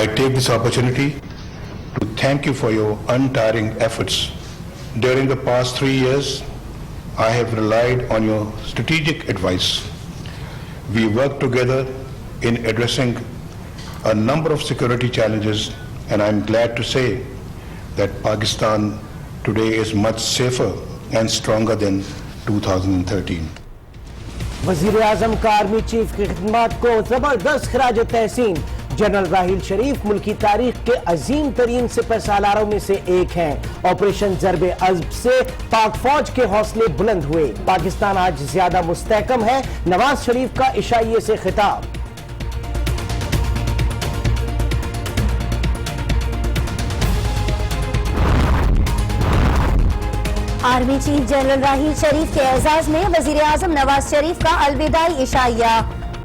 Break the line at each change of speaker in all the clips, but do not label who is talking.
I take this opportunity to thank you for your untiring efforts. During the past 3 years, I have relied on your strategic advice. We worked together in addressing a number of security challenges, and I'm glad to say that Pakistan today is much safer and stronger than 2013.
وزیر اعظم کا army chief کی خدمات کو زبردست خراج تحسین. General Raheel Sharif ملکی تاریخ کے عظیم ترین سپہ سالاروں میں سے ایک ہیں. آپریشن ضرب عضب سے پاک فوج کے حوصلے بلند ہوئے. پاکستان آج زیادہ مستحکم ہے. نواز شریف کا عشائیے سے خطاب.
Army chief general Raheel Sharif کے اعزاز میں وزیر اعظم نواز شریف کا الوداعی عشائیہ.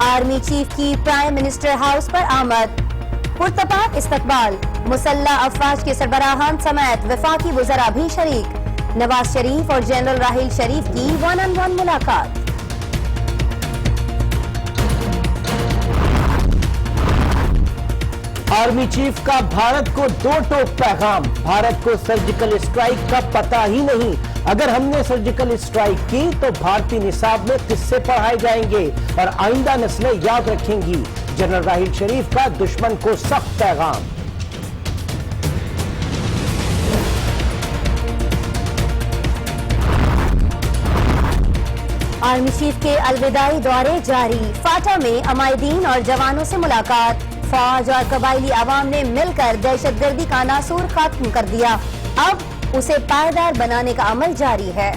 آرمی چیف کی پرائم منسٹر ہاؤس پر آمد. پرتپاک استقبال. مسلح افواج کے سربراہان سمیت وفاقی وزراء بھی شریک. نواز شریف اور جنرل راحیل شریف کی 1-on-1 ملاقات.
آرمی چیف کا بھارت کو 2 ٹوک پیغام. بھارت کو سرجیکل اسٹرائک کا پتہ ہی نہیں. اگر ہم نے سرجیکل اسٹرائک کی تو بھارتی نصاب میں قصے پڑھائے جائیں گے اور آئندہ نسلیں یاد رکھیں گی. جنرل راحیل شریف کا دشمن کو سخت پیغام.
آرمی چیف کے الوداعی دورے جاری. فاٹا میں عمائدین اور جوانوں سے ملاقات. فوج اور قبائلی عوام نے مل کر دہشت گردی کا ناسور ختم کر دیا. اب اسے پائیدار بنانے کا عمل جاری ہے.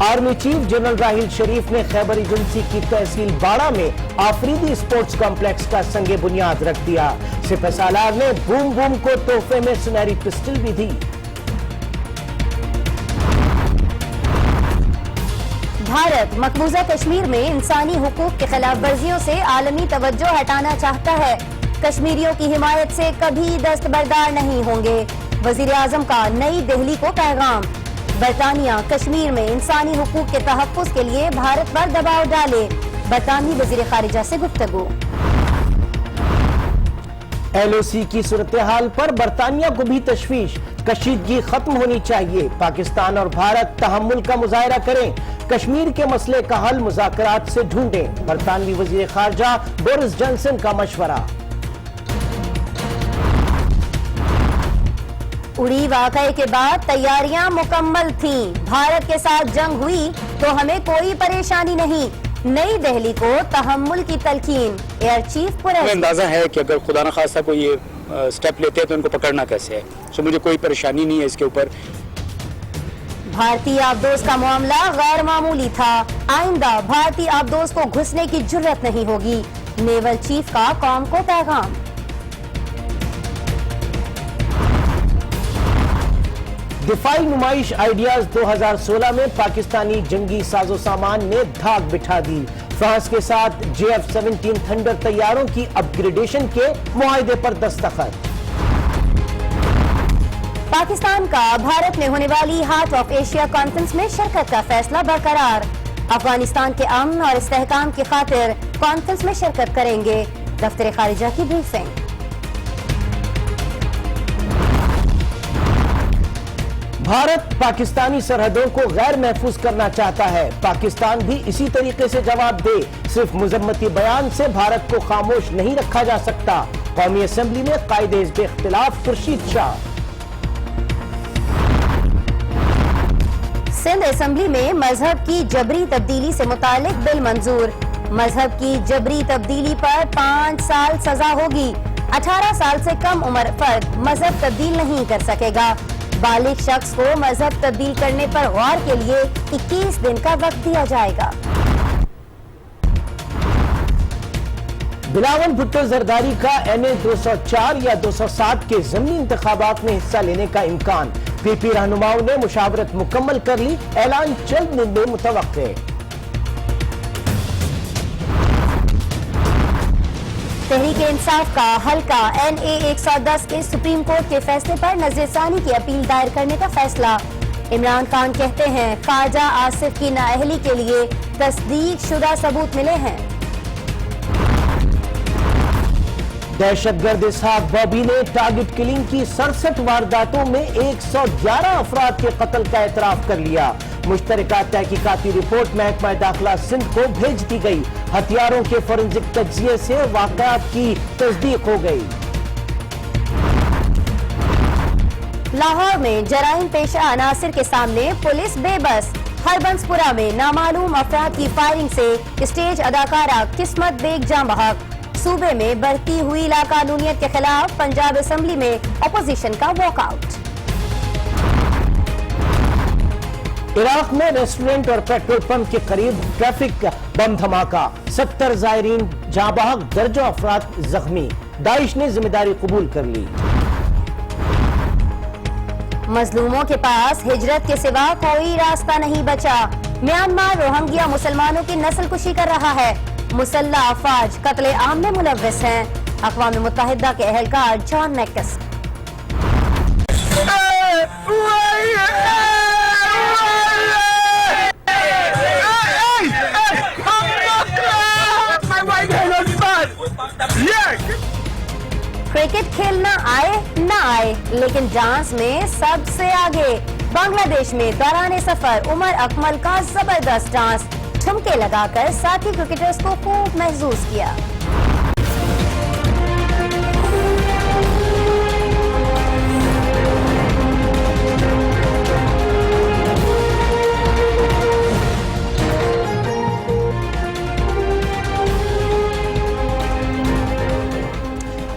Army chief general Raheel Sharif نے خیبر ایجنسی کی تحصیل باڑہ میں آفریدی اسپورٹس کمپلیکس کا سنگ بنیاد رکھ دیا. سپہ سالار نے بوم بوم کو تحفے میں سنہری پسٹل بھی دی.
بھارت مقبوضہ کشمیر میں انسانی حقوق کے خلاف ورزیوں سے عالمی توجہ ہٹانا چاہتا ہے. کشمیریوں کی حمایت سے کبھی دستبردار نہیں ہوں گے. وزیر اعظم کا نئی دہلی کو پیغام. برطانیہ کشمیر میں انسانی حقوق کے تحفظ کے لیے بھارت پر دباؤ ڈالے. برطانوی وزیر خارجہ سے گفتگو.
ایل او سی کی صورتحال پر برطانیہ کو بھی تشویش. کشیدگی ختم ہونی چاہیے. پاکستان اور بھارت تحمل کا مظاہرہ کریں. کشمیر کے مسئلے کا حل مذاکرات سے ڈھونڈیں. برطانوی وزیر خارجہ بورس جانسن کا مشورہ.
اڑی واقعے کے بعد تیاریاں مکمل تھیں. بھارت کے ساتھ جنگ ہوئی تو ہمیں کوئی پریشانی نہیں. نئی دہلی کو تحمل کی تلقین. ایئر چیف
ہمیں اندازہ ہے کہ اگر خدا نخواستہ کوئی یہ سٹیپ لیتے ہیں تو ان کو پکڑنا کیسے ہے. سو مجھے کوئی پریشانی نہیں ہے اس کے اوپر.
بھارتی آبدوز کا معاملہ غیر معمولی تھا. آئندہ بھارتی آبدوز کو گھسنے کی جرت نہیں ہوگی. نیول چیف کا قوم کو پیغام.
دفاعی نمائش آئیڈیاز 2016 میں پاکستانی جنگی ساز و سامان نے دھاک بٹھا دی. فرانس کے ساتھ JF-17 تھنڈر طیاروں کی اپ گریڈیشن کے معاہدے پر دستخط.
پاکستان کا بھارت میں ہونے والی ہارٹ آف ایشیا کانفرنس میں شرکت کا فیصلہ برقرار. افغانستان کے امن اور استحکام کی خاطر کانفرنس میں شرکت کریں گے. دفتر خارجہ کی بریفنگ.
بھارت پاکستانی سرحدوں کو غیر محفوظ کرنا چاہتا ہے. پاکستان بھی اسی طریقے سے جواب دے. صرف مذمتی بیان سے بھارت کو خاموش نہیں رکھا جا سکتا. قومی اسمبلی میں قائد حزب اختلاف خورشید شاہ.
سندھ اسمبلی میں مذہب کی جبری تبدیلی سے متعلق بل منظور. مذہب کی جبری تبدیلی پر 5 سال سزا ہوگی. 18 سال سے کم عمر فرد مذہب تبدیل نہیں کر سکے گا. بالغ شخص کو مذہب تبدیل کرنے پر غور کے لیے 21 دن کا وقت دیا جائے گا.
بلاول بھٹو زرداری کا NA 204 یا 207 کے ضمنی انتخابات میں حصہ لینے کا امکان. پی پی رہنماؤں نے مشاورت مکمل کر لی. اعلان چند دن میں متوقع.
تحریک انصاف کا حلقہ NA 110 کے سپریم کورٹ کے فیصلے پر نظر ثانی کی اپیل دائر کرنے کا فیصلہ. عمران خان کہتے ہیں خواجہ آصف کی نااہلی کے لیے تصدیق شدہ ثبوت ملے ہیں.
दहशत गर्द इसहाक बॉबी ने टारगेट किलिंग की 67 वारदातों में 111 अफराद के कत्ल का एतराफ कर लिया। मुश्तरका तहकीकाती रिपोर्ट महकमा दाखिला सिंध को भेज दी गई। हथियारों के फोरेंसिक तज्जिये से वाक़यात की तस्दीक हो गई।
लाहौर में जराइम पेशा अनासिर के सामने पुलिस बेबस। हरबंसपुरा में नामालूम अफराद की फायरिंग से स्टेज अदाकारा किस्मत बेग जाँ बहक। सूबे में बढ़ती हुई लाकानूनियत के खिलाफ पंजाब असेंबली में अपोजिशन का वॉकआउट।
इराक में रेस्टोरेंट और पेट्रोल पंप के करीब ट्रैफिक बम धमाका, 70 जायरीन जाँ बहक, दर्जों अफराद जख्मी। दाइश ने जिम्मेदारी कबूल कर ली।
मजलूमों के पास हिजरत के सिवा कोई रास्ता नहीं बचा। म्यांमार रोहिंग्या मुसलमानों की नस्लकुशी कर रहा है। मुसल्ला अफवाज कत्ले आम में मुलव्वस हैं। अक़वाम मुत्तहिदा के एहलकार जॉन मैकस। क्रिकेट खेलना आए ना आए, लेकिन डांस में सबसे आगे। बांग्लादेश में दौरान सफर उमर अकमल का जबरदस्त डांस, ठुमके लगाकर साथी क्रिकेटर्स को खूब महसूस किया।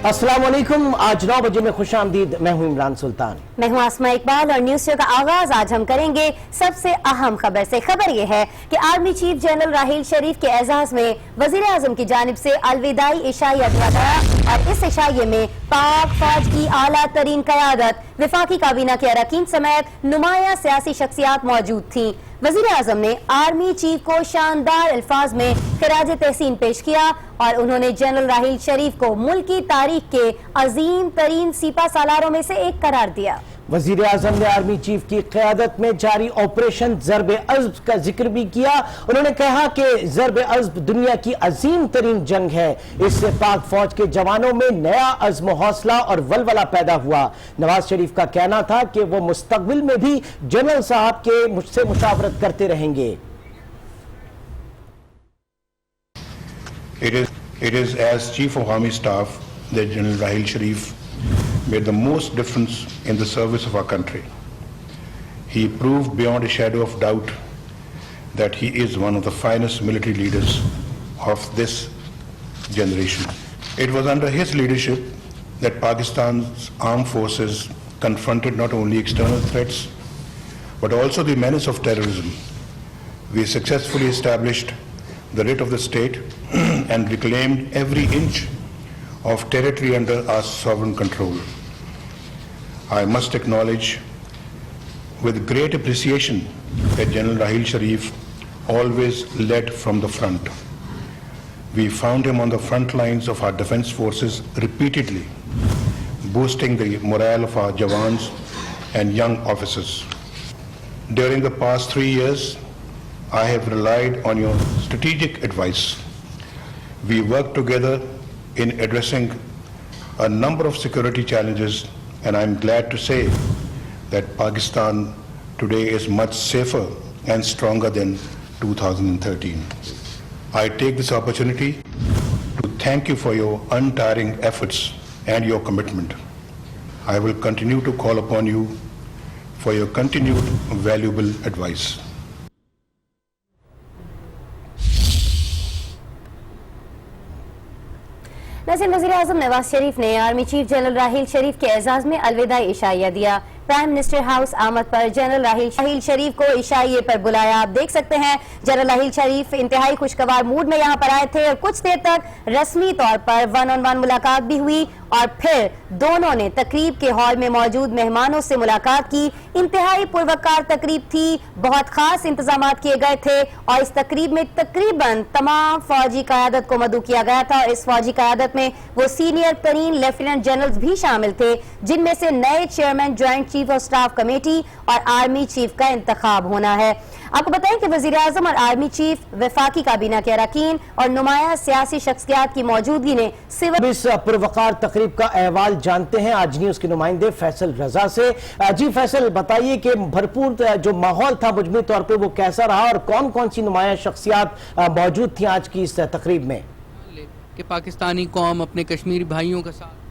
अस्सलाम वालेकुम। आज 9 बजे में खुश आमदीद। मैं हूं इमरान सुल्तान।
मैं हूं आसमा इकबाल और न्यूज़ शो का आगाज आज हम करेंगे सबसे अहम खबर से। खबर यह है कि आर्मी चीफ जनरल राहील शरीफ के एजाज में वजीर आजम की जानिब से अलविदाई इशाइया दिया गया और इस इशाइये में पाक फौज की आला तरीन क़यादत, विफाकी काबीना के अरकान समेत नुमाया सियासी शख्सियात मौजूद थीं। वजीर आजम ने आर्मी चीफ को शानदार अल्फाज में खिराज तहसीन पेश किया और उन्होंने जनरल राहील शरीफ को मुल्की तारीख के अजीम तरीन सिपा सालारों में से एक करार दिया।
वजीर आजम ने आर्मी चीफ की क़यादत में जारी ऑपरेशन ज़र्ब-ए-अज़्ब का जिक्र भी किया। उन्होंने कहा कि ज़र्ब-ए-अज़्ब दुनिया की अजीम तरीन जंग है। इससे पाक फौज के जवानों में नया अज़्म, हौसला और वलवला पैदा हुआ। नवाज शरीफ का कहना था कि वो मुस्तकबिल में भी जनरल साहब के मुझसे मुशावरत करते रहेंगे।
It is as Chief of Army Staff that General Raheel Sharif made the most difference in the service of our country. He proved beyond a shadow of doubt that he is one of the finest military leaders of this generation. It was under his leadership that Pakistan's armed forces confronted not only external threats but also the menace of terrorism. We successfully established the writ of the state and reclaimed every inch of territory under our sovereign control. I must acknowledge with great appreciation that General Raheel Sharif always led from the front. We found him on the front lines of our defense forces repeatedly, boosting the morale of our jawans and young officers. During the past 3 years, I have relied on your strategic advice. We worked together in addressing a number of security challenges, and I'm glad to say that Pakistan today is much safer and stronger than 2013. I take this opportunity to thank you for your untiring efforts and your commitment. I will continue to call upon you for your continued valuable advice.
नाज़रीन, वज़ीर आज़म नवाज शरीफ ने army chief general राहील शरीफ के एजाज में अलविदाई इशाइया दिया। Prime minister house आमद पर general राहील शरीफ को इशाइये पर बुलाया। आप देख सकते हैं जनरल राहील शरीफ इंतहाई खुशगवार मूड में यहाँ पर आए थे और कुछ देर तक रस्मी तौर पर 1-on-1 मुलाकात भी हुई اور پھر دونوں نے تقریب کے ہال میں موجود مہمانوں سے ملاقات کی. انتہائی پروقار تقریب تھی, بہت خاص انتظامات کیے گئے تھے اور اس تقریب میں تقریباً تمام فوجی قیادت کو مدعو کیا گیا تھا. اس فوجی قیادت میں وہ سینئر ترین لیفٹیننٹ جنرلز بھی شامل تھے, جن میں سے نئے chairman joint chief of staff committee اور آرمی چیف کا انتخاب ہونا ہے. آپ کو بتائیں کہ وزیر اعظم اور آرمی چیف, وفاقی کابینہ کے اراکین اور نمایاں سیاسی شخصیات کی موجودگی نے
اس پروقار تقریب کا احوال جانتے ہیں آج نیوز کے نمائندے فیصل رضا سے. جی فیصل, بتائیے کہ بھرپور جو ماحول تھا مجموعی طور پہ وہ کیسا رہا اور کون کون سی نمایاں شخصیات موجود تھیں آج کی اس تقریب میں؟
کہ پاکستانی قوم اپنے کشمیری بھائیوں کا ساتھ.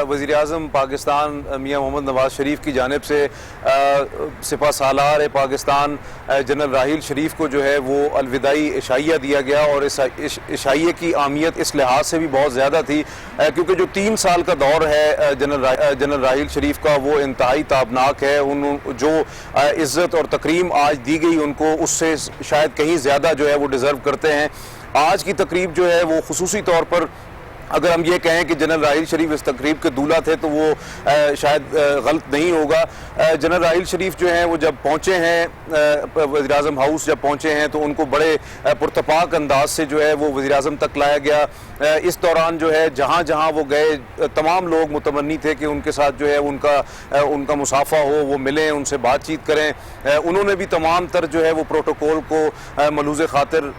وزیر اعظم پاکستان میاں محمد نواز شریف کی جانب سے سپہ سالار پاکستان جنرل راحیل شریف کو جو ہے وہ الوداعی عشائیہ دیا گیا, اور اس عشائیے کی اہمیت اس لحاظ سے بھی بہت زیادہ تھی کیونکہ جو 3 سال کا دور ہے جنرل راحیل شریف کا وہ انتہائی تابناک ہے. جو عزت اور تکریم آج دی گئی ان کو, اس سے شاید کہیں زیادہ جو ہے وہ ڈیزرو کرتے ہیں. آج کی تقریب جو ہے وہ خصوصی طور پر اگر ہم یہ کہیں کہ جنرل راحیل شریف اس تقریب کے دولہا تھے تو وہ شاید غلط نہیں ہوگا. جنرل راحیل شریف جو ہیں وہ جب پہنچے ہیں وزیر اعظم ہاؤس جب پہنچے ہیں تو ان کو بڑے پرتپاک انداز سے جو ہے وہ وزیر اعظم تک لایا گیا. اس دوران جو ہے جہاں جہاں وہ گئے تمام لوگ متمنی تھے کہ ان کے ساتھ جو ہے ان کا مصافحہ ہو, وہ ملیں, ان سے بات چیت کریں. انہوں نے بھی تمام تر جو ہے وہ پروٹوکول کو ملحوظ خاطر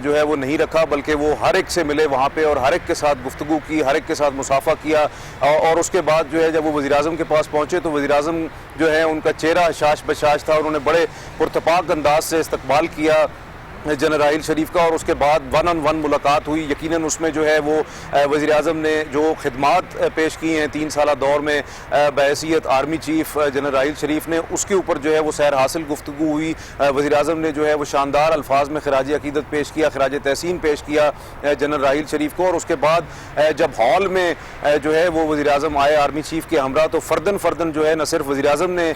جو ہے وہ نہیں رکھا, بلکہ وہ ہر ایک سے ملے وہاں پہ اور ہر ایک کے ساتھ گفتگو کی, ہر ایک کے ساتھ مصافحہ کیا. اور اس کے بعد جو ہے جب وہ وزیر اعظم کے پاس پہنچے تو وزیر اعظم جو ہے ان کا چہرہ شاش بشاش تھا. انہوں نے بڑے پرتپاک انداز سے استقبال کیا جنرل راحیل شریف کا, اور اس کے بعد 1-on-1 ملاقات ہوئی. یقیناً اس میں جو ہے وہ وزیر اعظم نے جو خدمات پیش کی ہیں 3 سالہ دور میں بحیثیت army chief general Raheel Sharif نے, اس کے اوپر جو ہے وہ سیر حاصل گفتگو ہوئی. وزیر اعظم نے جو ہے وہ شاندار الفاظ میں خراج عقیدت پیش کیا, خراج تحسین پیش کیا جنرل راحیل شریف کو. اور اس کے بعد جب ہال میں جو ہے وہ وزیر اعظم آئے آرمی چیف کے ہمراہ, تو فردن جو ہے نہ صرف وزیر اعظم نے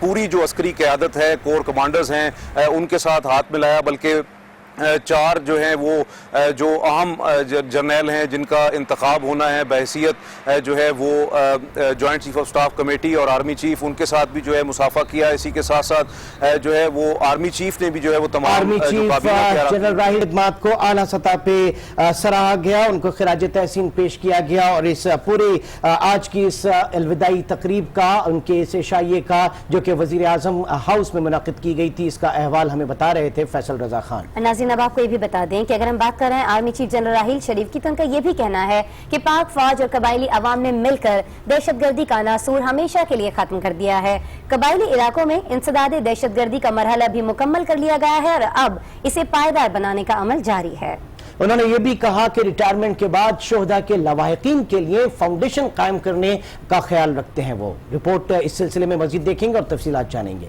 پوری جو عسکری قیادت ہے, کور کمانڈرز ہیں, ان کے ساتھ ہاتھ ملایا, بلکہ 4 جو ہیں وہ جو اہم جرنیل ہیں جن کا انتخاب ہونا ہے بحیثیت جو ہے وہ joint chief of staff committee اور آرمی چیف, ان کے ساتھ بھی جو ہے مصافحہ کیا. اسی کے ساتھ ساتھ جو ہے وہ آرمی چیف نے بھی جو ہے وہ تمام
آرمی چیف جنرل راحیل خدمات کو اعلیٰ سطح پہ سراہا گیا, ان کو خراج تحسین پیش کیا گیا. اور اس پورے آج کی اس الوداعی تقریب کا, ان کے اس عشائیے کا جو کہ وزیر اعظم ہاؤس میں منعقد کی گئی تھی, اس کا احوال ہمیں بتا رہے تھے فیصل رضا خان.
اب آپ کو یہ بھی بتا دیں کہ اگر ہم بات کر رہے ہیں army chief general Raheel Sharif کی, تو ان کا یہ بھی کہنا ہے کہ پاک فوج اور قبائلی عوام نے مل کر دہشت گردی کا ناسور ہمیشہ کے لیے ختم کر دیا ہے. قبائلی علاقوں میں انسداد دہشت گردی کا مرحلہ بھی مکمل کر لیا گیا ہے اور اب اسے پائیدار بنانے کا عمل جاری ہے.
انہوں نے یہ بھی کہا کہ ریٹائرمنٹ کے بعد شہداء کے لواحقین کے لیے فاؤنڈیشن قائم کرنے کا خیال رکھتے ہیں. وہ رپورٹ اس سلسلے میں مزید دیکھیں گے اور تفصیلات جانیں گے.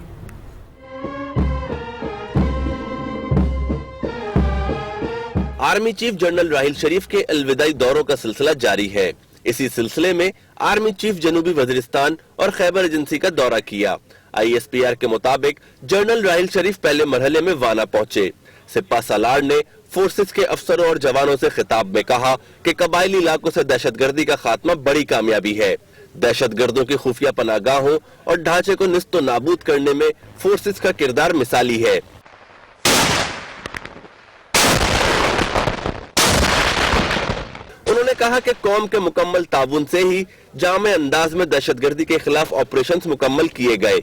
Army chief general Raheel Sharif کے الوداعی دوروں کا سلسلہ جاری ہے. اسی سلسلے میں آرمی چیف جنوبی وزیرستان اور خیبر ایجنسی کا دورہ کیا. ISPR کے مطابق جنرل راحیل شریف پہلے مرحلے میں وانا پہنچے. سپہ سالار نے فورسز کے افسروں اور جوانوں سے خطاب میں کہا کہ قبائلی علاقوں سے دہشت گردی کا خاتمہ بڑی کامیابی ہے. دہشت گردوں کی خفیہ پناہ گاہوں اور ڈھانچے کو نیست و نابود کرنے میں فورسز کا کردار مثالی ہے. انہوں نے کہا کہ قوم کے مکمل تعاون سے ہی جامع انداز میں دہشت گردی کے خلاف آپریشنز مکمل کیے گئے.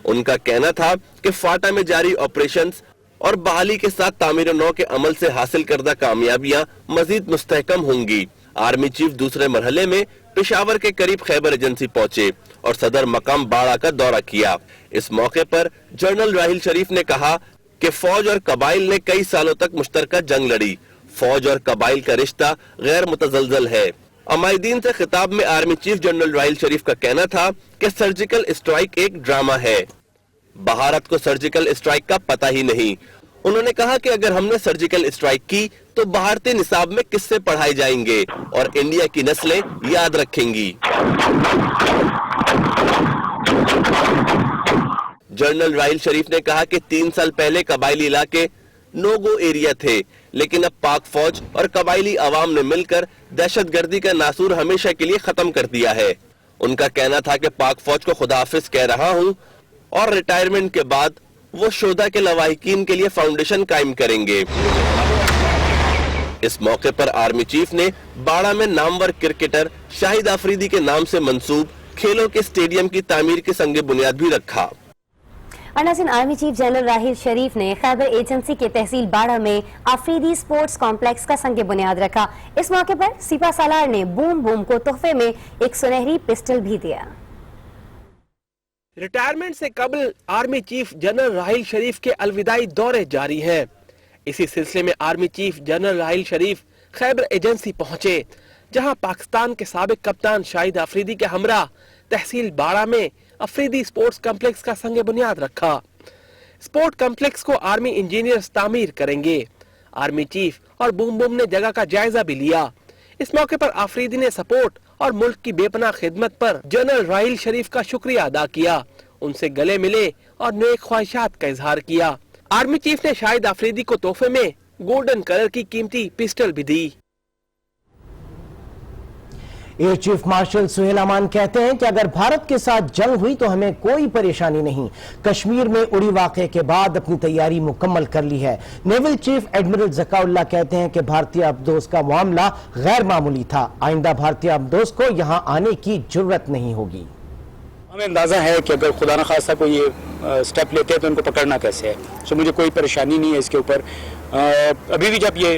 ان کا کہنا تھا کہ فاٹا میں جاری آپریشنز اور بحالی کے ساتھ تعمیر نو کے عمل سے حاصل کردہ کامیابیاں مزید مستحکم ہوں گی. آرمی چیف دوسرے مرحلے میں پشاور کے قریب خیبر ایجنسی پہنچے اور صدر مقام باڑہ کا دورہ کیا. اس موقع پر جنرل راحیل شریف نے کہا کہ فوج اور قبائل نے کئی سالوں تک مشترکہ جنگ لڑی. فوج اور قبائل کا رشتہ غیر متزلزل ہے. عمائدین سے خطاب میں army chief general Raheel Sharif کا کہنا تھا کہ سرجیکل اسٹرائک ایک ڈرامہ ہے. بھارت کو سرجیکل اسٹرائک کا پتہ ہی نہیں. انہوں نے کہا کہ اگر ہم نے سرجیکل اسٹرائک کی تو بھارتی نصاب میں قصے پڑھائے جائیں گے اور انڈیا کی نسلیں یاد رکھیں گی. جنرل راحیل شریف نے کہا کہ 3 سال پہلے قبائلی علاقے नो गो एरिया थे, लेकिन अब पाक फौज और कबायली अवाम ने मिलकर दहशतगर्दी का नासूर हमेशा के लिए खत्म कर दिया है। उनका कहना था कि पाक फौज को खुदाहाफिज कह रहा हूँ और रिटायरमेंट के बाद वो शोधा के लवाहिकीन के लिए फाउंडेशन कायम करेंगे। इस मौके पर आर्मी चीफ ने बाड़ा में नामवर क्रिकेटर शाहिद आफरीदी के नाम से मंसूब खेलों के स्टेडियम की तामीर के संगे बुनियाद भी रखा।
नाज़रीन, आर्मी चीफ जनरल राहिल शरीफ ने खैबर एजेंसी के तहसील बाड़ा में आफरीदी स्पोर्ट्स कॉम्प्लेक्स का संग बुनियाद रखा। इस मौके पर सिपा सालार ने बूम बूम को तोहफे में एक सुनहरी पिस्टल भी दिया।
रिटायरमेंट से कबल आर्मी चीफ जनरल राहिल शरीफ के अलविदाई दौरे जारी हैं। इसी सिलसिले में आर्मी चीफ जनरल राहिल शरीफ खैबर एजेंसी पहुंचे, जहां पाकिस्तान के साबिक कप्तान शाहिद आफरीदी के हमरा तहसील बाड़ा में अफरीदी स्पोर्ट्स कॉम्प्लेक्स का संग बुनियाद रखा। स्पोर्ट कॉम्प्लेक्स को आर्मी इंजीनियर्स तामीर करेंगे। आर्मी चीफ और बूम बूम ने जगह का जायजा भी लिया। इस मौके पर आफरीदी ने सपोर्ट और मुल्क की बेपनाह खिदमत पर जनरल राहिल शरीफ का शुक्रिया अदा किया, उनसे गले मिले और नेक ख्वाहिशात का इजहार किया। आर्मी चीफ ने शाहिद आफरीदी को तोहफे में गोल्डन कलर की कीमती पिस्टल भी दी।
एयर चीफ मार्शल सुहेल अमान कहते हैं कि अगर भारत के साथ जंग हुई तो हमें कोई परेशानी नहीं। कश्मीर में उड़ी वाक़े के बाद अपनी तैयारी मुकम्मल कर ली है। नेवल चीफ एडमिरल ज़काउल्लाह कहते हैं कि भारतीय अबदोस का मामला गैर मामूली था। आइंदा भारतीय अबदोस को यहां आने की जरूरत नहीं होगी।
हमें अंदाज़ा है कि अगर खुदा न खास्ता कोई ये स्टेप लेते हैं तो उनको पकड़ना कैसे है। सो मुझे कोई परेशानी नहीं है इसके ऊपर। अभी भी जब ये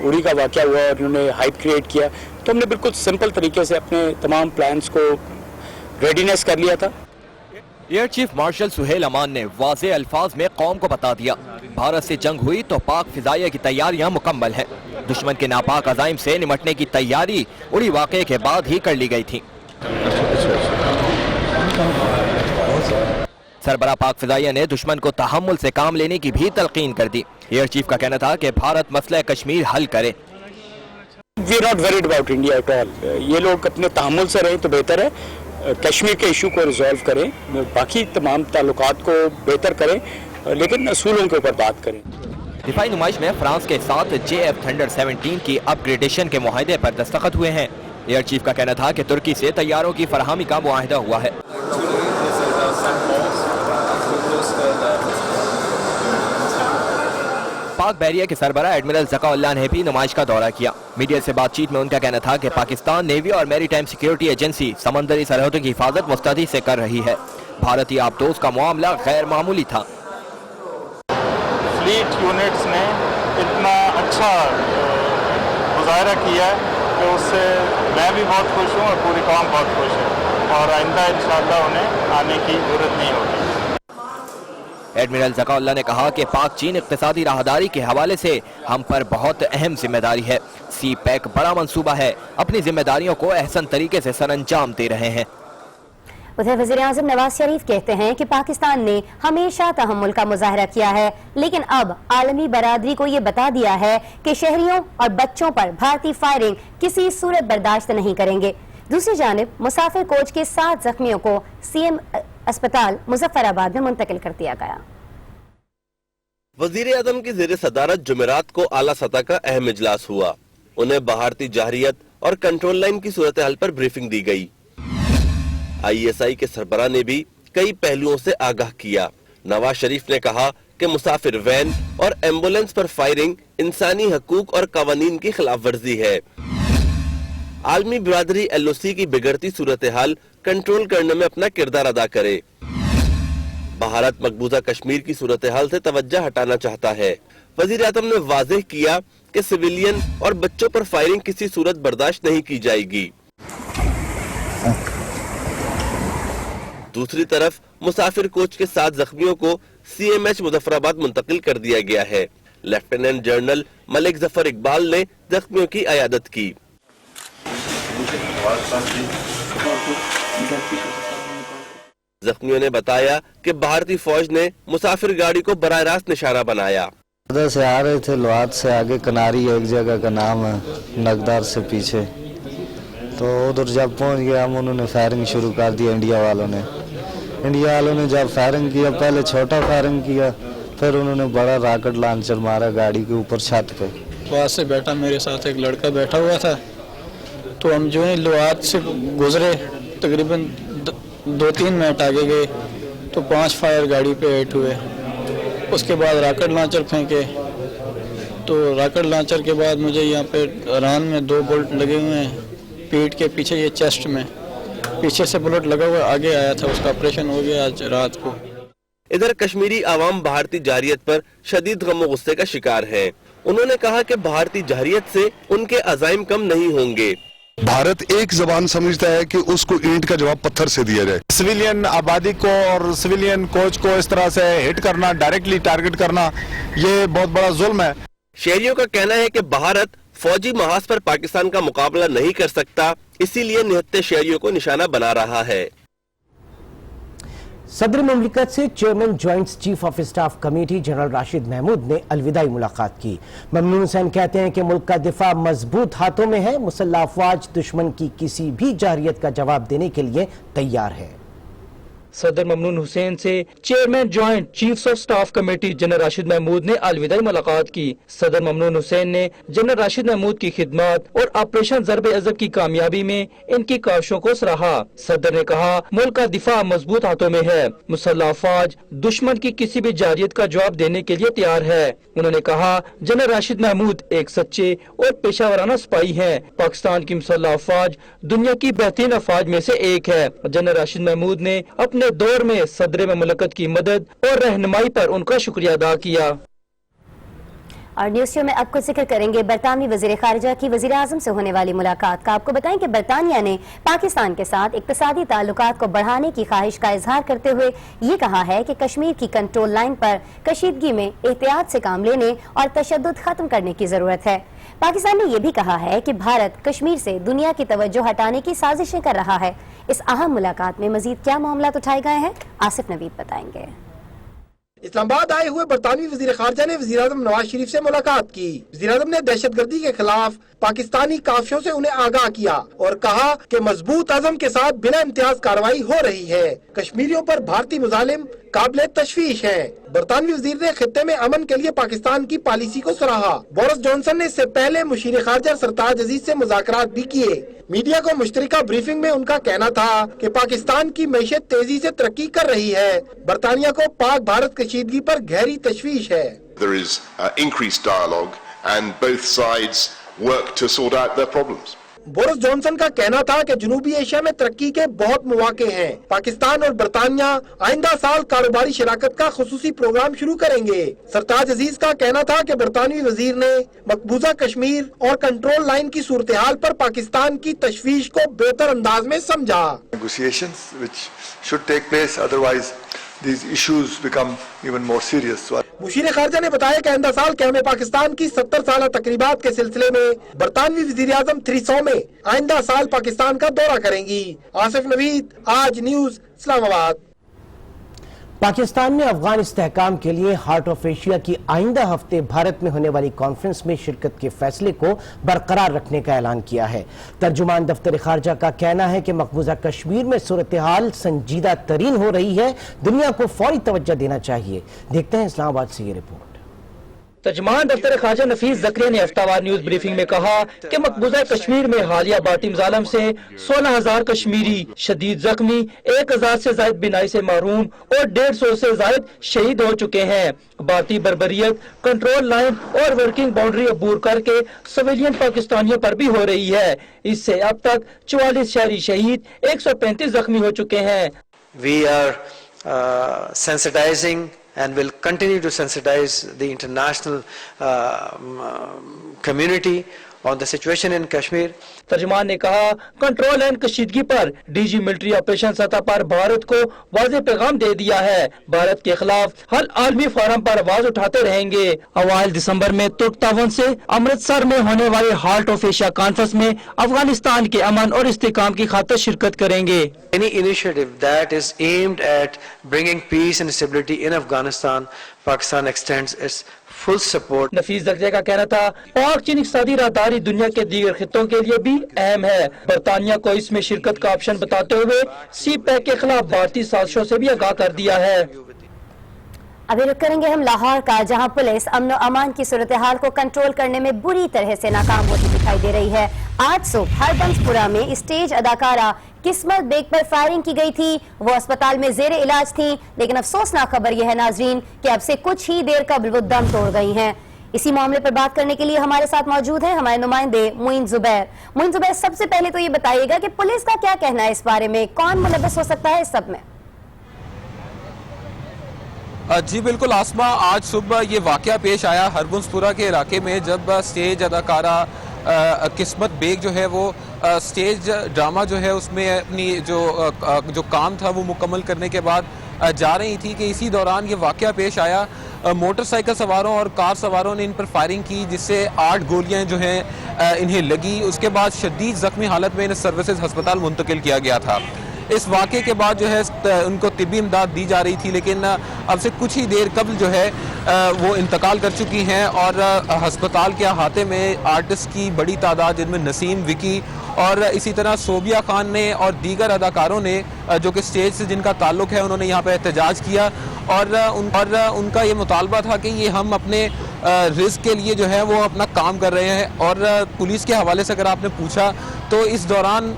उड़ी का वाक़या हुआ और उन्होंने हाइप क्रिएट किया तो हमने बिल्कुल सिंपल तरीके से अपने तमाम प्लान्स को रेडीनेस कर लिया था।
एयर चीफ मार्शल सुहेल अमान ने वाज़े अल्फाज में कौम को बता दिया, भारत से जंग हुई तो पाक फिजाइया की तैयारियां मुकम्मल हैं। दुश्मन के नापाक अज़ाइम से निमटने की तैयारी उड़ी वाक़े के बाद ही कर ली गई थी। सरबरा पाक फिजाइया ने दुश्मन को तहम्मुल से काम लेने की भी तलकीन कर दी। एयर चीफ का कहना था कि भारत मसला कश्मीर हल करे।
We are not worried about India at all. ये लोग अपने तहम्मुल से रहें तो बेहतर है। कश्मीर के इशू को रिजॉल्व करें, बाकी तमाम ताल्लुकात को बेहतर करें, लेकिन असूलों के ऊपर बात करें।
दिफाई नुमाइश में फ्रांस के साथ JF थंडर 17 की अपग्रेडेशन के मुआहदे पर दस्तखत हुए हैं। एयर चीफ का कहना था कि तुर्की से तैयारों की फरहमी का मुआहदा हुआ है। पाक बैरिया के सरबरा एडमिरल ज़काउल्लाह ने भी नुमाइश का दौरा किया। मीडिया से बातचीत में उनका कहना था कि पाकिस्तान नेवी और मैरीटाइम सिक्योरिटी एजेंसी समंदरी सरहदों की हिफाजत मुस्तैदी से कर रही है। भारतीय आबदोस का मामला गैर मामूली था।
फ्लीट यूनिट्स ने इतना अच्छा मुजाहरा किया है कि उससे मैं भी बहुत खुश हूँ और पूरी कौम बहुत खुश है, और आइंदा इंशाअल्लाह उन्हें आने की जरूरत नहीं होगी।
एडमिरल ज़काउल्लाह ने कहा कि पाक चीन इक़्तिसादी राहदारी के हवाले से हम पर बहुत अहम जिम्मेदारी है। सी पैक बड़ा मंसूबा है, अपनी जिम्मेदारियों को एहसन तरीके से सरअंजाम दे रहे हैं।
उधर वज़ीर-ए-आज़म नवाज शरीफ कहते हैं कि पाकिस्तान ने हमेशा तहम्मुल का मुजाहरा किया है, लेकिन अब आलमी बरादरी को ये बता दिया है कि शहरियों और बच्चों पर भारतीय फायरिंग किसी सूरत बर्दाश्त नहीं करेंगे। दूसरी जानिब मुसाफिर कोच के 7 जख्मियों को CM अस्पताल मुजफ्फराबाद में मुंतकिल कर दिया गया।
वजीर आजम की ज़ेर सदारत जुमेरात को आला सतह का अहम इजलास हुआ। उन्हें बहारती जाहरियत और कंट्रोल लाइन की सूरत हाल पर ब्रीफिंग दी गई। ISI के सरबरा ने भी कई पहलुओं से आगाह किया। नवाज शरीफ ने कहा कि मुसाफिर वैन और एम्बुलेंस पर फायरिंग इंसानी हकूक और कवानीन की खिलाफ वर्जी है। आलमी बिरादरी LOC की बिगड़ती सूरत हाल कंट्रोल करने में अपना किरदार अदा करे। भारत मकबूजा कश्मीर की सूरत हाल से तवज्जो हटाना चाहता है। वजीर आज़म ने वाज़ेह किया कि सिविलियन और बच्चों पर फायरिंग किसी सूरत बर्दाश्त नहीं की जाएगी। दूसरी तरफ मुसाफिर कोच के 7 जख्मियों को CMH मुजफ्फराबाद मुंतकिल कर दिया गया है। लेफ्टिनेंट जनरल मलिक जफर इकबाल ने जख्मियों की अयादत की। जख्मियों ने बताया कि भारतीय फौज ने मुसाफिर गाड़ी को बराह रास्त निशाना बनाया।
उधर से आ रहे थे, लोहाट से आगे कनारी एक जगह का नाम है, नगदार से पीछे, तो उधर जब पहुंच गया हम उन्होंने फायरिंग शुरू कर दी। इंडिया वालों ने जब फायरिंग किया, पहले छोटा फायरिंग किया, फिर उन्होंने बड़ा रॉकेट लॉन्चर मारा गाड़ी के ऊपर छत पे।
वहाँ से बैठा, मेरे साथ एक लड़का बैठा हुआ था, तो हम जो है लुआत से गुजरे, तकरीबन 2-3 मिनट आगे गए तो 5 फायर गाड़ी पे हिट हुए। उसके बाद रॉकेट लॉन्चर फेंके, तो रॉकेट लॉन्चर के बाद मुझे यहाँ पे रान में 2 बुलेट लगे हुए हैं, पीठ के पीछे, ये चेस्ट में पीछे से बुलेट लगा हुआ आगे आया था, उसका ऑपरेशन हो गया आज रात को।
इधर कश्मीरी आवाम भारतीय जारियत पर शदीद गम गुस्से का शिकार है। उन्होंने कहा कि भारतीय जारियत से उनके अज़ाइम कम नहीं होंगे।
भारत एक जबान समझता है कि उसको ईंट का जवाब पत्थर से दिया जाए।
सिविलियन आबादी को और सिविलियन कोच को इस तरह से हिट करना, डायरेक्टली टारगेट करना, ये बहुत बड़ा जुल्म है।
शहरियों का कहना है कि भारत फौजी महाज पर पाकिस्तान का मुकाबला नहीं कर सकता, इसीलिए निहत्ते शहरियों को निशाना बना रहा है।
सदर मुमलिकत से chairman joint chief of staff committee general Rashid Mahmood ने अलविदाई मुलाकात की। ममनून हुसैन कहते हैं कि मुल्क का दिफा मजबूत हाथों में है, मुसल्लह अफवाज दुश्मन की किसी भी जारहियत का जवाब देने के लिए तैयार है।
सदर ममनून हुसैन से chairman joint chiefs of staff committee general Rashid Mahmood ने अलविदाई मुलाकात की। सदर ममनून हुसैन ने जनरल राशिद महमूद की खिदमत और ऑपरेशन ज़र्ब अज़ब की कामयाबी में इनकी काविशों को सराहा। सदर ने कहा, मुल्क का दिफा मजबूत हाथों में है, मुसल्लह अफवाज दुश्मन की किसी भी जारहियत का जवाब देने के लिए तैयार है। उन्होंने कहा, जनरल राशिद महमूद एक सच्चे और पेशावराना सिपाही हैं। पाकिस्तान की मुसल्लह अफवाज दुनिया की बेहतरीन अफवाज में से एक है। जनरल राशिद महमूद ने अपने दौर में सदर मुमलिकत की मदद और रहनुमाई पर उनका शुक्रिया अदा किया।
और न्यूज़ शो में अब कुछ जिक्र करेंगे बरतानवी वज़ीर ख़ारिजा की वज़ीर आज़म से होने वाली मुलाकात का। आपको बताएं कि बरतानिया ने पाकिस्तान के साथ इक़्तिसादी ताल्लुकात को बढ़ाने की ख्वाहिश का इजहार करते हुए ये कहा है कि कश्मीर की कंट्रोल लाइन पर कशीदगी में एहतियात से काम लेने और तशद्दुद खत्म करने की ज़रूरत है। पाकिस्तान ने यह भी कहा है कि भारत कश्मीर से दुनिया की तवज्जो हटाने की साजिशें कर रहा है। इस अहम मुलाकात में मजीद क्या मामला उठाए गए हैं, आसिफ नवीद बताएंगे।
इस्लामाबाद आए हुए बरतानवी वज़ीर ख़ारिजा ने वज़ीर आज़म नवाज शरीफ से मुलाकात की। वज़ीर आज़म ने दहशतगर्दी के खिलाफ पाकिस्तानी काफियों से उन्हें आगाह किया और कहा कि मजबूत अज़म के साथ बिना इम्तियाज कार्रवाई हो रही है। कश्मीरियों पर भारतीय मुजालिम काबिल तशवीश है। बरतानवी वज़ीर ने खित्ते में अमन के लिए पाकिस्तान की पॉलिसी को सराहा। बोरिस जॉनसन ने इससे पहले मुशीर ख़ारिजा सरताज अजीज से मुज़ाकरात भी किए। मीडिया को मुश्तरका ब्रीफिंग में उनका कहना था कि पाकिस्तान की मैशत तेजी से तरक्की कर रही है। बरतानिया को पाक भारत कशीदगी पर गहरी तशवीश है।
There is increased dialogue and both sides work to sort out their problems.
Boris Johnson का कहना था कि जनूबी एशिया में तरक्की के बहुत मौके हैं। पाकिस्तान और बरतानिया आइंदा साल कारोबारी शराकत का खुसूसी प्रोग्राम शुरू करेंगे। सरताज अजीज का कहना था कि बरतानवी वजीर ने मकबूजा कश्मीर और कंट्रोल लाइन की सूरत हाल पर पाकिस्तान की तशवीश को बेहतर अंदाज में समझा।
Negotiations which should take place, otherwise these issues become even more serious.
Musheer ख़ारिजा ने बताया कि आइंदा साल क़याम पाकिस्तान की 70 साल तकरीबात के सिलसिले में बरतानवी वज़ीर आज़म 300 में आइंदा साल पाकिस्तान का दौरा करेंगी। आसिफ नवीद, आज न्यूज़, इस्लामाबाद।
पाकिस्तान ने अफगान इस्तेहकाम के लिए हार्ट ऑफ एशिया की आइंदा हफ्ते भारत में होने वाली कॉन्फ्रेंस में शिरकत के फैसले को बरकरार रखने का ऐलान किया है। तर्जुमान दफ्तर खारजा का कहना है कि मकबूजा कश्मीर में सूरत हाल संजीदा तरीन हो रही है, दुनिया को फौरी तवज्जो देना चाहिए। देखते हैं इस्लामाबाद से ये रिपोर्ट।
तर्जुमान दफ्तर खारजा नफीस ज़करिया ने हफ्तावार न्यूज ब्रीफिंग में कहा कि मकबूजा कश्मीर में हालिया बाटी मुजालम से 16,000 कश्मीरी शदीद जख्मी, 1,000 से जायद बिनाई से महरूम और 150 से जायद शहीद हो चुके हैं। बाती बर्बरियत कंट्रोल लाइन और वर्किंग बाउंड्री अबूर करके सिविलियन पाकिस्तानियों पर भी हो रही है। इससे अब तक 44 शहरी शहीद, 135 जख्मी हो चुके हैं।
We are sensitizing and will continue to sensitize the international community on the situation in Kashmir.
तर्जुमान ने कहा, कंट्रोल एंड कशीदगी पर डीजी मिलिट्री ऑपरेशन सतह पर भारत को वाज़ेह पैगाम दे दिया है। भारत के खिलाफ हर आलमी फोरम पर आवाज उठाते रहेंगे। अवाइल दिसंबर में तुर्क तावन से अमृतसर में होने वाले हार्ट ऑफ एशिया कॉन्फ्रेंस में अफगानिस्तान के अमन और इस्तेहकाम की खातिर शिरकत करेंगे।
Any initiative that is aimed at bringing peace and stability in Afghanistan, Pakistan extends its full support.
नफीस ज़करिया का कहना था, पाक चीन इक़्तिसादी राहदारी दुनिया के दीगर खित्तों के लिए भी अहम है। बरतानिया को इसमें शिरकत का ऑप्शन बताते हुए सी पैक के खिलाफ भारतीय साजिशों से भी आगाह कर दिया है।
अभी रुक करेंगे हम लाहौर का, जहां पुलिस अमन और अमान की सूरत हाल को कंट्रोल करने में बुरी तरह से नाकाम होती दिखाई दे रही है। आज सुबह हरबंसपुरा में स्टेज अदाकारा किस्मत बेग पर फायरिंग की गई थी। वो अस्पताल में जेर इलाज थी, लेकिन अफसोसनाक खबर यह है नाजरीन कि अब से कुछ ही देर कबल वो दम तोड़ गई हैं। इसी मामले पर बात करने के लिए हमारे साथ मौजूद हैं हमारे नुमाइंदे मोइन जुबैर। मोइन जुबैर, सबसे पहले तो ये बताइएगा कि पुलिस का क्या कहना है इस बारे में, कौन मुलव्वस हो सकता है इस सब में?
जी बिल्कुल आसमा, आज सुबह ये वाकया पेश आया हरबंसपुरा के इलाके में, जब स्टेज अदाकारा किस्मत बेग जो है वो स्टेज ड्रामा जो है उसमें अपनी जो काम था वो मुकम्मल करने के बाद जा रही थी कि इसी दौरान ये वाकया पेश आया। मोटरसाइकिल सवारों और कार सवारों ने इन पर फायरिंग की, जिससे 8 गोलियां जो हैं इन्हें लगी। उसके बाद शदीद जख्मी हालत में इन्हें सर्विसेज अस्पताल मुंतकिल किया गया था। इस वाक़े के बाद जो है उनको तिब्बी इमदाद दी जा रही थी, लेकिन अब से कुछ ही देर कबल जो है वो इंतकाल कर चुकी हैं और अस्पताल के अहाते में आर्टिस्ट की बड़ी तादाद, जिनमें नसीम, विकी और इसी तरह सोबिया खान ने और दीगर अदाकारों ने जो कि स्टेज से जिनका ताल्लुक है, उन्होंने यहाँ पर एहतजाज किया और उनका ये मुतालबा था कि ये हम अपने रिस्क के लिए जो है वो अपना काम कर रहे हैं। और पुलिस के हवाले से अगर आपने पूछा तो इस दौरान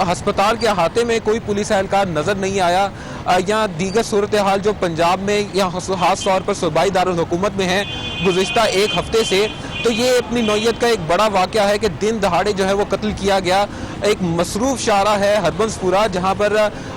अस्पताल के अहाते में कोई पुलिस एहलकार नज़र नहीं आया। या दीगर सूरत हाल जो पंजाब में या खास तौर पर सूबाई दारुल हुकूमत में है गुज़िश्ता एक हफ्ते से, तो ये अपनी नौयत का एक बड़ा वाक़या है कि दिन दहाड़े जो है वो कत्ल किया गया। एक मसरूफ शारा है हरबंसपुरा, जहाँ पर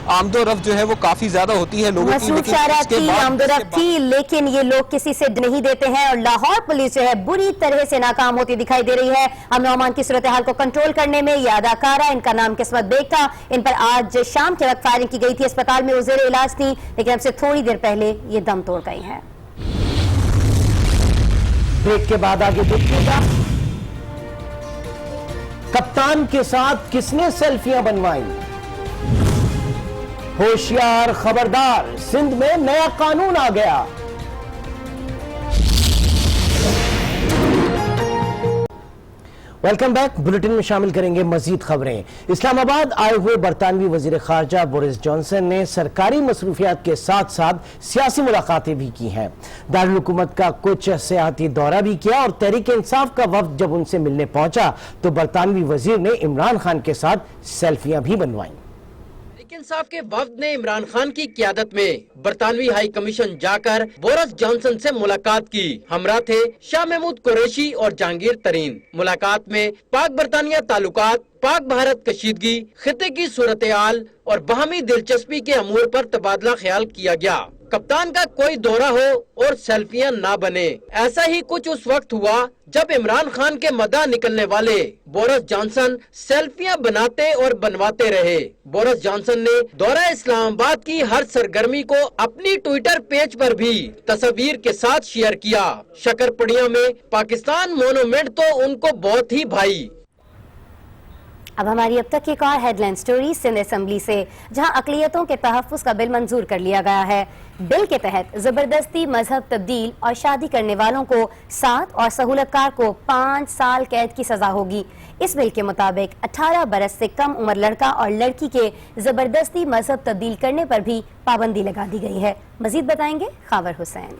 आमदोरफ्त जो है वो काफ़ी ज़्यादा होती है लोगों की,
मसरूफ शारा थी, आमदोरफ्त थी, लेकिन ये लोग किसी से नहीं देते हैं और लाहौर पुलिस जो है बुरी तरह से नाकाम होती दिखाई दे रही है अमन अमान की सूरत हाल को कंट्रोल करने में। ये अदाकारा, इनका नाम किस्मत बेग था, इन पर आज शाम के वक्त फायरिंग की गई थी। अस्पताल में वो जेर इलाज थी, लेकिन अब से थोड़ी देर पहले ये दम तोड़ गई हैं।
ब्रेक के बाद आगे देखिएगा, कप्तान के साथ किसने सेल्फियां बनवाई? होशियार, खबरदार, सिंध में नया कानून आ गया। Welcome back. बुलेटिन में शामिल करेंगे मजीद खबरें। इस्लामाबाद आए हुए बरतानवी वजीर खारजा बोरिस जॉनसन ने सरकारी मसरूफियात के साथ साथ सियासी मुलाकातें भी की हैं। दारुल हुकूमत का कुछ सियासी दौरा भी किया और तहरीक इंसाफ का वफ्द जब उनसे मिलने पहुंचा तो बरतानवी वजीर ने इमरान खान के साथ सेल्फियां भी बनवाई।
इंसाफ के वफ्द ने इमरान खान की क़ियादत में बरतानवी हाई कमीशन जाकर बोरिस जॉनसन से मुलाकात की। हमरा थे शाह महमूद कुरैशी और जहांगीर तरीन। मुलाकात में पाक बरतानिया ताल्लुकात, पाक भारत कशीदगी, खिते की सूरत हाल और बाहमी दिलचस्पी के अमूर पर तबादला ख्याल किया गया। कप्तान का कोई दौरा हो और सेल्फियां ना बने, ऐसा ही कुछ उस वक्त हुआ जब इमरान खान के मदा निकलने वाले बोरिस जॉनसन सेल्फियां बनाते और बनवाते रहे। बोरिस जॉनसन ने दौरा इस्लामाबाद की हर सरगर्मी को अपनी ट्विटर पेज पर भी तस्वीर के साथ शेयर किया। शकरपड़िया में पाकिस्तान मोनूमेंट तो उनको बहुत ही भाई।
अब हमारी अब तक की एक और हेडलाइन स्टोरी सिंध असेंबली से, जहां अक़लियतों के तहफ़्फ़ुज़ का बिल मंजूर कर लिया गया है। बिल के तहत ज़बरदस्ती मजहब तब्दील और शादी करने वालों को 7 और सहूलतकार को 5 साल कैद की सजा होगी। इस बिल के मुताबिक 18 बरस से कम उम्र लड़का और लड़की के ज़बरदस्ती मजहब तब्दील करने पर भी पाबंदी लगा दी गई है। मजीद बताएंगे खावर हुसैन।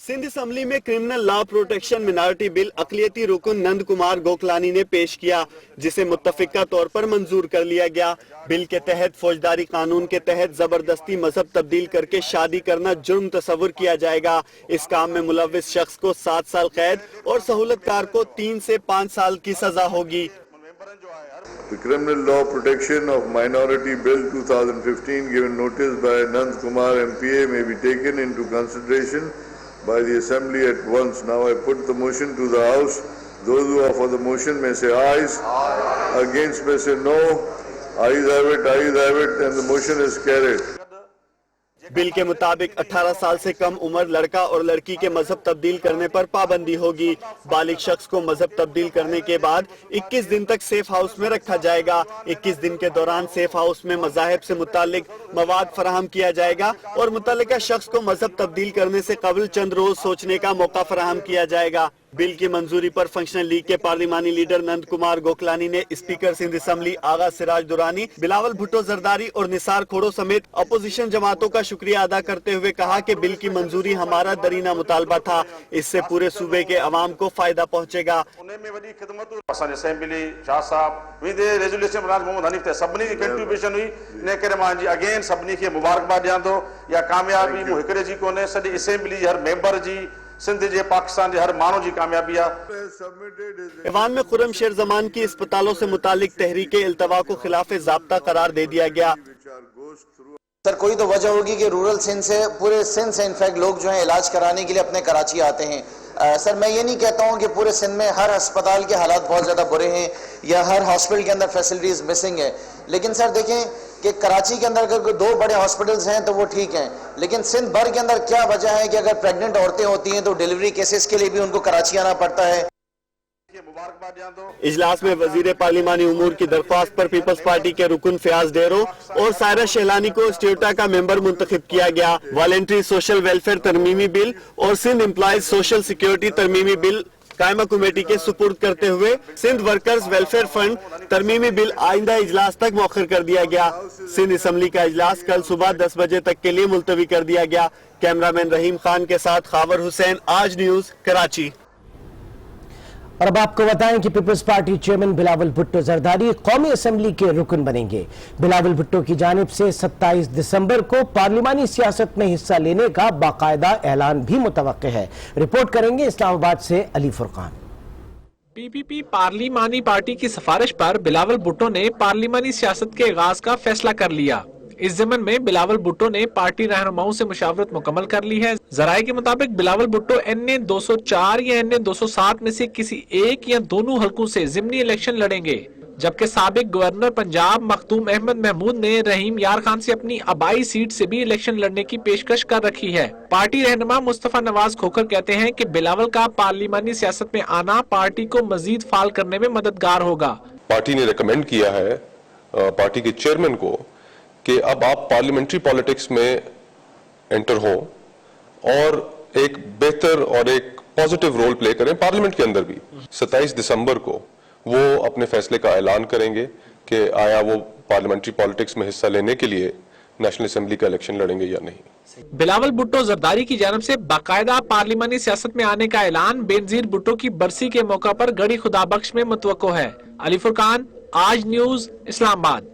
सिंध असम्बली में criminal law protection minority bill अक़लियती रुकन नंद कुमार गोखलानी ने पेश किया, जिसे मुत्तफ़िक़ा तौर पर मंजूर कर लिया गया। बिल के तहत फौजदारी कानून के तहत जबरदस्ती मजहब तब्दील करके शादी करना जुर्म तस्वुर किया जाएगा। इस काम में मुलव्विस शख्स को 7 साल कैद और सहूलतकार को 3 से 5 साल की सजा होगी।
The Criminal Law Protection of Minority Bill 2015 given notice by Nand Kumar MPA may be taken into consideration by the Assembly at once. Now I put the motion to the House. Those who are for the motion may say ayes. Against may say no. Ayes have it, and the motion is carried.
Bill के मुताबिक 18 साल से कम उम्र लड़का और लड़की के मजहब तब्दील करने पर पाबंदी होगी। बालिग शख्स को मजहब तब्दील करने के बाद 21 दिन तक सेफ हाउस में रखा जाएगा। 21 दिन के दौरान सेफ हाउस में मज़ाहिब से मुतालिक मवाद फराहम किया जाएगा और मुतल्लिका शख्स को मजहब तब्दील करने से कबल चंद रोज सोचने का मौका फराहम किया जाएगा। बिल की मंजूरी पर फंक्शनल लीग के पार्लिमानी लीडर नंद कुमार गोकलानी ने स्पीकर सिंध असम्बली आगा सिराज दुरानी, बिलावल भुट्टो जरदारी और निसार खोड़ो समेत अपोजिशन जमातों का शुक्रिया अदा करते हुए कहा कि बिल की मंजूरी हमारा दरीना मुतालबा था, इससे पूरे सूबे के अवाम को फायदा पहुँचेगा।
असेंबली शाह साहब रेजोल्यूशन मोहम्मद हनीफ थे सभी की कंट्रीब्यूशन हुई ने करे मां जी अगेन सभी के मुबारकबाद ॾियां थो। या कामयाबी मूं हिकिड़े जी कोन्हे, सॼी असेंबली हर मेंबर जी, सिंध जे पाकिस्तान जे हर माण्हू जी कामयाबी आहे।
ईवान में खुर्रम शेर जमान की अस्पतालों से मुतालिक तहरीक इल्तवा को खिलाफ ज़ाब्ता करार दे दिया गया।
सर कोई तो वजह होगी कि रूरल सिंध से, पूरे सिंध से इनफैक्ट लोग जो है इलाज कराने के लिए अपने कराची आते हैं। सर मैं ये नहीं कहता हूँ कि पूरे सिंध में हर अस्पताल के हालात बहुत ज़्यादा बुरे हैं या हर हॉस्पिटल के अंदर फैसिलिटीज़ मिसिंग है, लेकिन सर देखें कि कराची के अंदर अगर 2 बड़े हॉस्पिटल्स हैं तो वो ठीक हैं, लेकिन सिंध भर के अंदर क्या वजह है कि अगर प्रेग्नेंट औरतें होती हैं तो डिलीवरी केसेस के लिए भी उनको कराची आना पड़ता है।
इजलास में वजीर पार्लिमानी उमूर की दरख्वास्त पर पीपल्स पार्टी के रुकन फयाज डेरो और सायरा शेलानी को स्टेटा का मेंबर मुंतखब किया गया। वॉलेंट्री सोशल वेलफेयर तरमीमी बिल और सिंध एम्प्लॉयज सोशल सिक्योरिटी तरमीमी बिल कायमा कमेटी के सुपुर्द करते हुए सिंध वर्कर्स वेलफेयर फंड तरमीमी बिल आइंदा इजलास तक मौखर कर दिया गया। सिंध असम्बली का इजलास कल सुबह 10 बजे तक के लिए मुलतवी कर दिया गया। कैमरामैन रहीम खान के साथ खावर हुसैन, आज न्यूज, कराची।
और अब आपको बताएं कि People's party chairman Bilawal Bhutto Zardari कौमी असेंबली के रुकन बनेंगे। बिलावल भुट्टो की जानिब से 27 दिसंबर को पार्लिमानी सियासत में हिस्सा लेने का बाकायदा ऐलान भी मुतवक्के है। रिपोर्ट करेंगे इस्लामाबाद से अली फुरकान।
पीपीपी पार्लिमानी पार्टी की सिफारिश पर बिलावल भुट्टो ने पार्लिमानी सियासत के आगाज का फैसला कर लिया। इस ज़मन में बिलावल भुट्टो ने पार्टी रहनुमाओं से मुशावरत मुकम्मल कर ली है। जराये के मुताबिक बिलावल भुट्टो NA 204 या NA 207 में से किसी एक या दोनों हलकों से ज़िमनी इलेक्शन लड़ेंगे, जबकि साबिक गवर्नर पंजाब मखदूम अहमद महमूद ने रहीम यार खान से अपनी आबाई सीट से भी इलेक्शन लड़ने की पेशकश कर रखी है। पार्टी रहनुमा मुस्तफा नवाज खोखर कहते हैं कि बिलावल का पार्लिमानी सियासत में आना पार्टी को मजीद फाल करने में मददगार होगा।
पार्टी ने रिकमेंड किया है पार्टी के चेयरमैन को कि अब आप पार्लियामेंट्री पॉलिटिक्स में एंटर हो और एक बेहतर और एक पॉजिटिव रोल प्ले करें पार्लियामेंट के अंदर भी। 27 दिसंबर को वो अपने फैसले का ऐलान करेंगे कि आया वो पार्लियामेंट्री पॉलिटिक्स में हिस्सा लेने के लिए नेशनल असेंबली का इलेक्शन लड़ेंगे या नहीं।
बिलावल भुट्टो जरदारी की जानब से बाकायदा पार्लिमानी सियासत में आने का ऐलान बेनजीर भुट्टो की बरसी के मौका पर गड़ी खुदाबख्श में मुतवक्को है। अली फुरकान, आज न्यूज, इस्लामाबाद।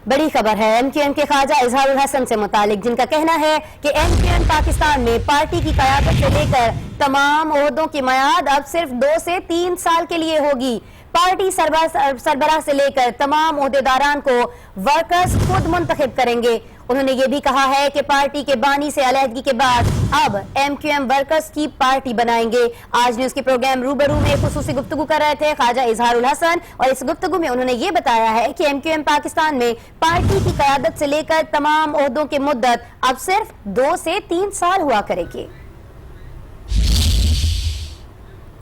बड़ी खबर है MQM के ख्वाजा इजहारुल हसन से मुतालिक, जिनका कहना है कि MQM पाकिस्तान में पार्टी की क़यादत से लेकर तमाम ओहदों की मियाद अब सिर्फ 2 से 3 साल के लिए होगी। पार्टी सरबराह से लेकर तमाम ओहदेदारान को वर्कर्स खुद मुंतखब करेंगे। उन्होंने ये भी कहा है कि पार्टी के बानी से अलहदगी के बाद अब MQM वर्कर्स की पार्टी बनाएंगे। आज न्यूज के प्रोग्राम रूबरू में खुसूसी गुफ्तगू कर रहे थे ख्वाजा इजहारुल हसन, और इस गुफ्तगू में उन्होंने ये बताया है कि MQM पाकिस्तान में पार्टी की क़यादत से लेकर तमाम ओहदों की मुद्दत अब सिर्फ 2 से 3 साल हुआ करेगी।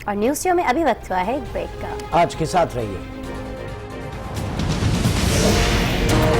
और न्यूज शो में अभी वक्त हुआ है एक ब्रेक का।
आज के साथ रहिए।